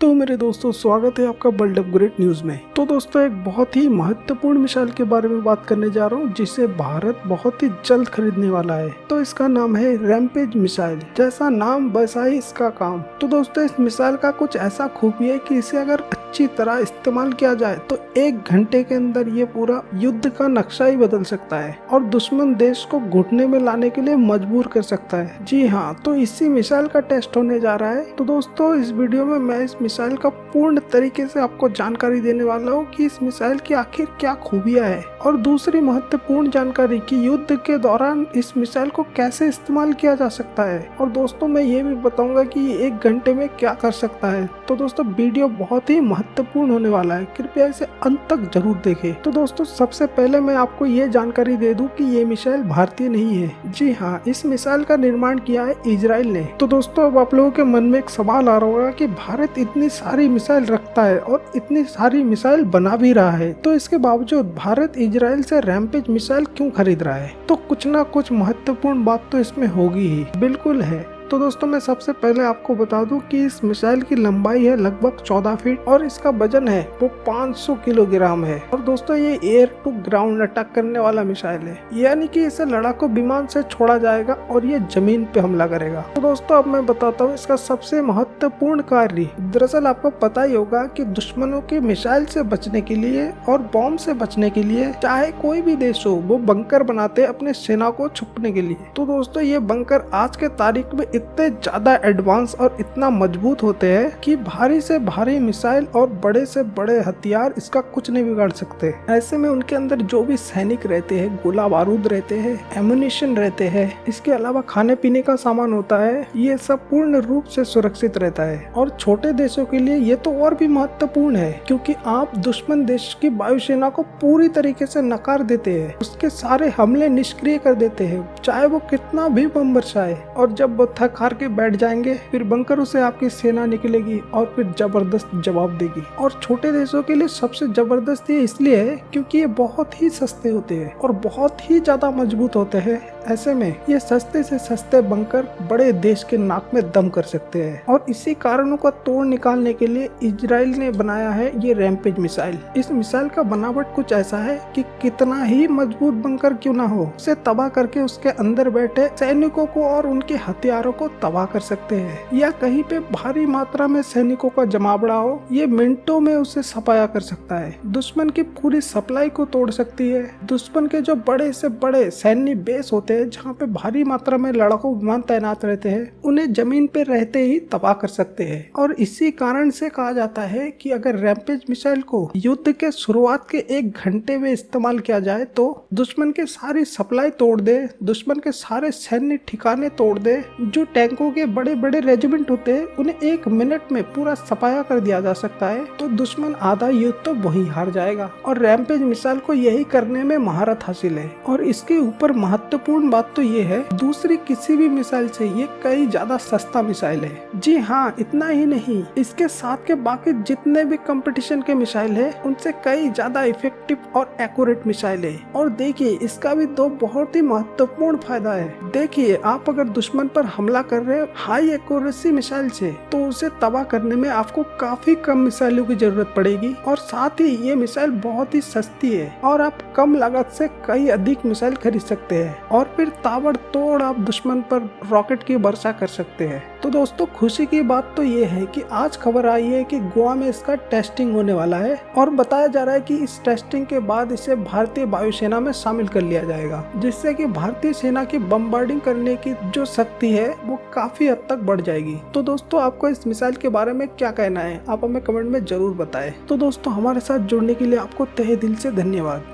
तो मेरे दोस्तों, स्वागत है आपका वर्ल्ड अपग्रेड न्यूज में। तो दोस्तों, एक बहुत ही महत्वपूर्ण मिसाइल के बारे में बात करने जा रहा हूँ जिसे भारत बहुत ही जल्द खरीदने वाला है। तो इसका नाम है रैम्पेज मिसाइल। जैसा नाम वैसा ही इसका काम। तो दोस्तों, इस मिसाइल का कुछ ऐसा खूबी है कि इसे अगर अच्छी तरह इस्तेमाल किया जाए तो 1 घंटे के अंदर ये पूरा युद्ध का नक्शा ही बदल सकता है और दुश्मन देश को घुटने में लाने के लिए मजबूर कर सकता है। जी हाँ, तो इसी मिसाइल का टेस्ट होने जा रहा है। तो दोस्तों, इस वीडियो में मैं इस मिसाइल का पूर्ण तरीके से आपको जानकारी देने वाला हूँ कि इस मिसाइल की आखिर क्या खूबियाँ है और दूसरी महत्वपूर्ण जानकारी कि युद्ध के दौरान इस मिसाइल को कैसे इस्तेमाल किया जा सकता है। और दोस्तों, मैं ये भी बताऊंगा कि 1 घंटे में क्या कर सकता है। तो दोस्तों, वीडियो बहुत ही महत्वपूर्ण होने वाला है, कृपया इसे अंत तक जरूर देखें। तो दोस्तों, सबसे पहले मैं आपको ये जानकारी दे दूं कि ये मिसाइल भारतीय नहीं है। जी हाँ, इस मिसाइल का निर्माण किया है इजराइल ने। तो दोस्तों, अब आप लोगों के मन में एक सवाल आ रहा होगा कि भारत इतनी सारी मिसाइल रखता है और इतनी सारी मिसाइल बना भी रहा है, तो इसके बावजूद भारत इजराइल से रैम्पेज मिसाइल क्यों खरीद रहा है? तो कुछ ना कुछ महत्वपूर्ण बात तो इसमें होगी ही, बिल्कुल है। तो दोस्तों, मैं सबसे पहले आपको बता दूं कि इस मिसाइल की लंबाई है लगभग 14 फीट और इसका वजन है वो 500 किलोग्राम है। और दोस्तों, ये एयर टू ग्राउंड अटैक करने वाला मिसाइल है, यानी कि इसे लड़ाकू विमान से छोड़ा जाएगा और ये जमीन पे हमला करेगा। तो दोस्तों, अब मैं बताता हूँ इसका सबसे महत्वपूर्ण कार्य। दरअसल आपको पता ही होगा कि दुश्मनों के मिसाइल से बचने के लिए और बॉम्ब से बचने के लिए चाहे कोई भी देश हो, वो बंकर बनाते हैं अपने सेना को छुपने के लिए। तो दोस्तों, ये बंकर आज के तारीख में इतने ज्यादा एडवांस और इतना मजबूत होते हैं कि भारी से भारी मिसाइल और बड़े से बड़े हथियार इसका कुछ नहीं बिगाड़ सकते। ऐसे में उनके अंदर जो भी सैनिक रहते हैं, गोला बारूद रहते हैं, एमुनिशन रहते हैं, इसके अलावा खाने पीने का सामान होता है, ये सब पूर्ण रूप से सुरक्षित रहता है। और छोटे देशों के लिए ये तो और भी महत्वपूर्ण है, क्योंकि आप दुश्मन देश की वायुसेना को पूरी तरीके से नकार देते हैं, उसके सारे हमले निष्क्रिय कर देते हैं, चाहे वो कितना भी बम बरसाए। और जब वो थक हार के बैठ जाएंगे, फिर बंकरों से आपकी सेना निकलेगी और फिर जबरदस्त जवाब देगी। और छोटे देशों के लिए सबसे जबरदस्त ये इसलिए है क्योंकि ये बहुत ही सस्ते होते हैं और बहुत ही ज्यादा मजबूत होते हैं। ऐसे में ये सस्ते से सस्ते बंकर बड़े देश के नाक में दम कर सकते हैं। और इसी कारणों का तोड़ निकालने के लिए इजराइल ने बनाया है ये रैम्पेज मिसाइल। इस मिसाइल का बनावट कुछ ऐसा है कि कितना ही मजबूत बंकर क्यों ना हो, उसे तबाह करके उसके अंदर बैठे सैनिकों को और उनके हथियारों को तबाह कर सकते हैं। या कहीं पे भारी मात्रा में सैनिकों का जमावड़ा हो, ये मिनटों में उसे सफाया कर सकता है। दुश्मन की पूरी सप्लाई को तोड़ सकती है। दुश्मन के जो बड़े से बड़े सैन्य बेस होते हैं, जहाँ पे भारी मात्रा में लड़ाकू विमान तैनात रहते हैं, उन्हें जमीन पे रहते ही तबाह कर सकते हैं। और इसी कारण से कहा जाता है कि अगर रैम्पेज मिसाइल को युद्ध के शुरुआत के 1 घंटे में इस्तेमाल किया जाए तो दुश्मन के सारी सप्लाई तोड़ दे, दुश्मन के सारे सैन्य ठिकाने तोड़ दे, जो टैंकों के बड़े बड़े रेजिमेंट होते हैं उन्हें 1 मिनट में पूरा सफाया कर दिया जा सकता है। तो दुश्मन आधा युद्ध तो वही हार जाएगा। और रैम्पेज मिसाइल को यही करने में महारत हासिल है। और इसके ऊपर महत्वपूर्ण बात तो ये है, दूसरी किसी भी मिसाइल से ये कई ज्यादा सस्ता मिसाइल है। जी हाँ, इतना ही नहीं, इसके साथ के बाकी जितने भी कंपटीशन के मिसाइल है उनसे कई ज्यादा इफेक्टिव और एक्यूरेट मिसाइल है। और देखिए, इसका भी 2 बहुत ही महत्वपूर्ण फायदा है। देखिए, आप अगर दुश्मन पर हमला कर रहे हो हाई एक्यूरेसी मिसाइल से, तो उसे तबाह करने में आपको काफी कम मिसाइलों की जरूरत पड़ेगी। और साथ ही ये मिसाइल बहुत ही सस्ती है और आप कम लागत से कई अधिक मिसाइल खरीद सकते हैं और फिर ताबड़तोड़ आप दुश्मन पर रॉकेट की वर्षा कर सकते हैं। तो दोस्तों, खुशी की बात तो ये है कि आज खबर आई है कि गोवा में इसका टेस्टिंग होने वाला है और बताया जा रहा है कि इस टेस्टिंग के बाद इसे भारतीय वायुसेना में शामिल कर लिया जाएगा, जिससे कि भारतीय सेना की बमबार्डिंग करने की जो शक्ति है वो काफी हद तक बढ़ जाएगी। तो दोस्तों, आपको इस मिसाइल के बारे में क्या कहना है, आप हमें कमेंट में जरूर बताएं। तो दोस्तों, हमारे साथ जुड़ने के लिए आपको तहे दिल से धन्यवाद।